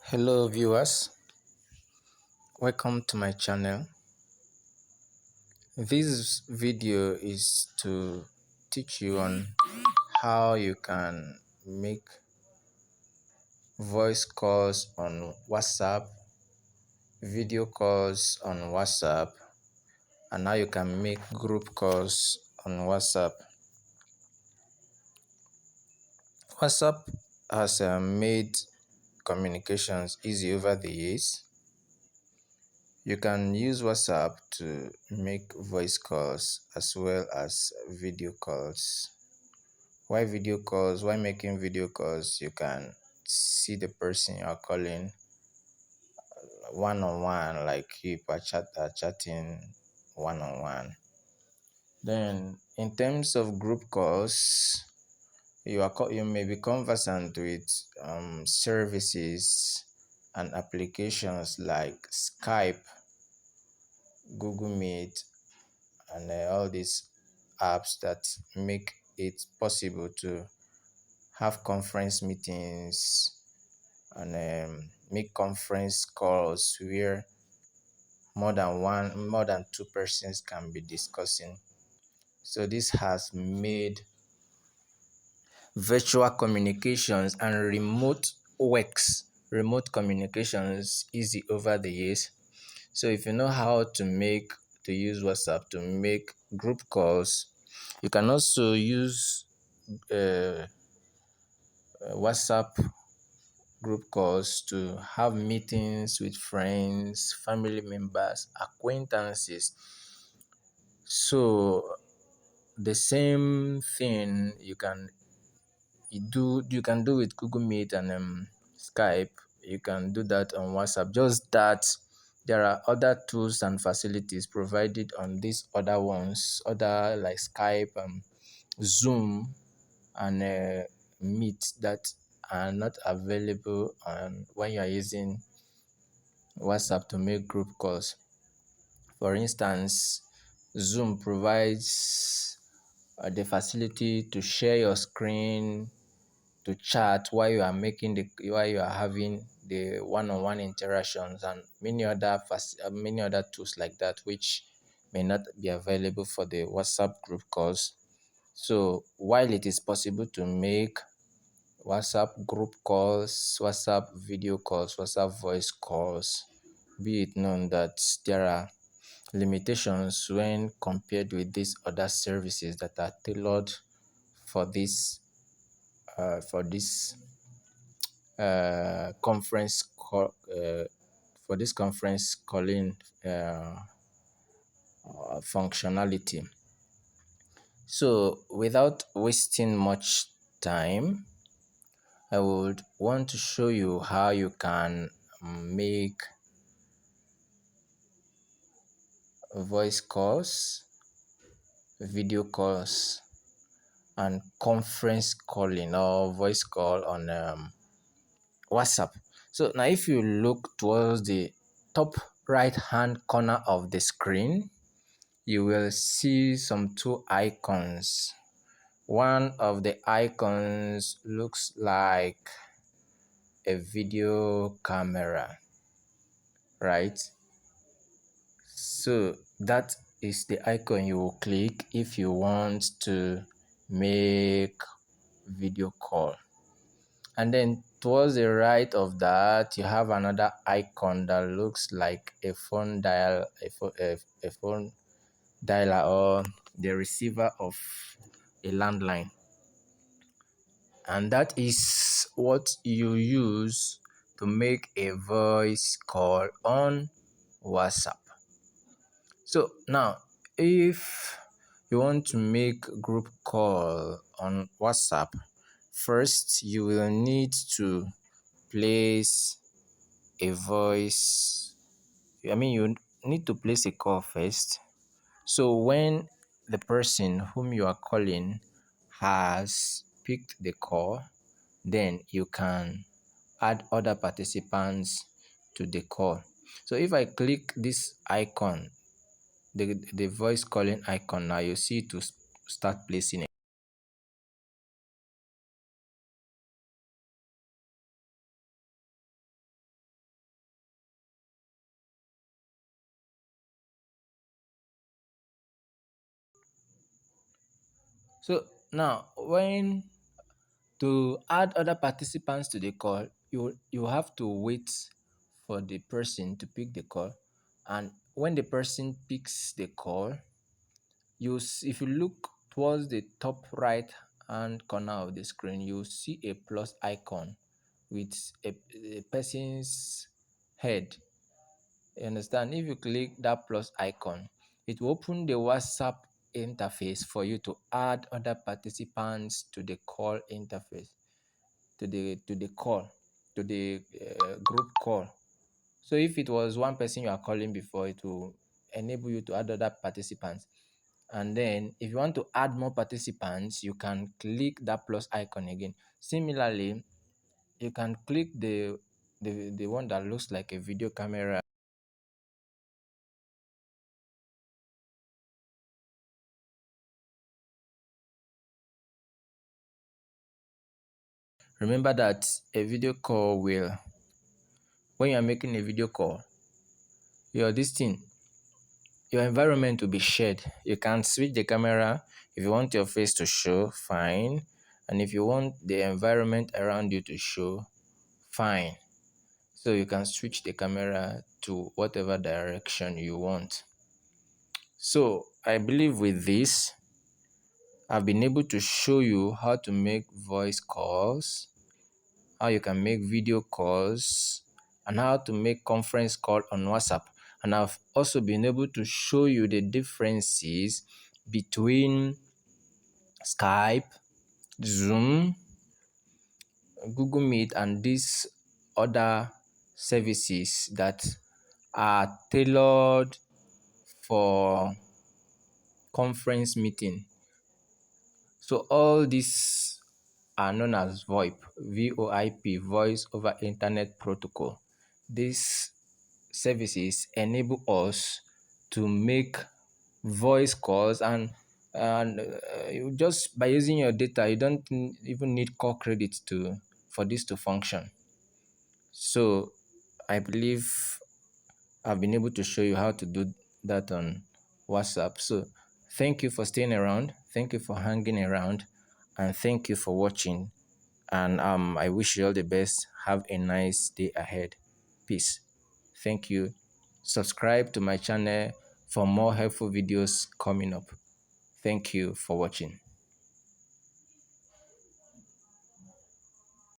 Hello viewers, welcome to my channel. This video is to teach you on how you can make voice calls on WhatsApp, video calls on WhatsApp, and how you can make group calls on WhatsApp. WhatsApp has made communications easy over the years. You can use WhatsApp to make voice calls as well as video calls. While making video calls, you can see the person you are calling one on one, like you are chatting one on one. Then, in terms of group calls, you may be conversant with services and applications like Skype, Google Meet, and all these apps that make it possible to have conference meetings and make conference calls where more than two persons can be discussing. So this has made virtual communications and remote communications easy over the years. So if you know how to use WhatsApp to make group calls, you can also use WhatsApp group calls to have meetings with friends, family members, acquaintances. So the same thing you can do with Google Meet and Skype. You can do that on WhatsApp. Just that there are other tools and facilities provided on these other ones, other like Skype, Zoom, and Meet that are not available when you are using WhatsApp to make group calls. For instance, Zoom provides the facility to share your screen, to chat while you are having the one-on-one interactions, and many other tools like that, which may not be available for the WhatsApp group calls. So while it is possible to make WhatsApp group calls, WhatsApp video calls, WhatsApp voice calls, be it known that there are limitations when compared with these other services that are tailored for this conference call for this conference calling functionality. So without wasting much time, I would want to show you how you can make voice calls, video calls, and conference calling or voice call on WhatsApp. So now if you look towards the top right hand corner of the screen, you will see some two icons. One of the icons looks like a video camera, right? So that is the icon you will click if you want to make video call. And then towards the right of that, you have another icon that looks like a phone dialer or the receiver of a landline, and that is what you use to make a voice call on WhatsApp. So now, if you want to make group call on WhatsApp, first you will need to place a voice. You need to place a call first. So when the person whom you are calling has picked the call, then you can add other participants to the call. So if I click this icon, the voice calling icon, now you see to start placing it. So now, when to add other participants to the call, you have to wait for the person to pick the call, and when the person picks the call, if you look towards the top right hand corner of the screen, you see a plus icon with a person's head. You understand? If you click that plus icon, it will open the WhatsApp interface for you to add other participants to the call interface, to the call, to the group call. So if it was one person you are calling before, it will enable you to add other participants. And then if you want to add more participants, you can click that plus icon again. Similarly, you can click the one that looks like a video camera. Remember that a video call will, when you are making a video call, your this thing, your environment will be shared. You can switch the camera if you want your face to show, fine. And if you want the environment around you to show, fine. So you can switch the camera to whatever direction you want. So I believe with this, I've been able to show you how to make voice calls, how you can make video calls, and how to make conference call on WhatsApp. And I've also been able to show you the differences between Skype, Zoom, Google Meet, and these other services that are tailored for conference meeting. So all these are known as VoIP, Voice over Internet Protocol. These services enable us to make voice calls, and just by using your data, you don't even need call credits to for this to function. So I believe I've been able to show you how to do that on WhatsApp. So thank you for staying around. Thank you for hanging around. And thank you for watching. And I wish you all the best. Have a nice day ahead. Peace. Thank you. Subscribe to my channel for more helpful videos coming up. Thank you for watching.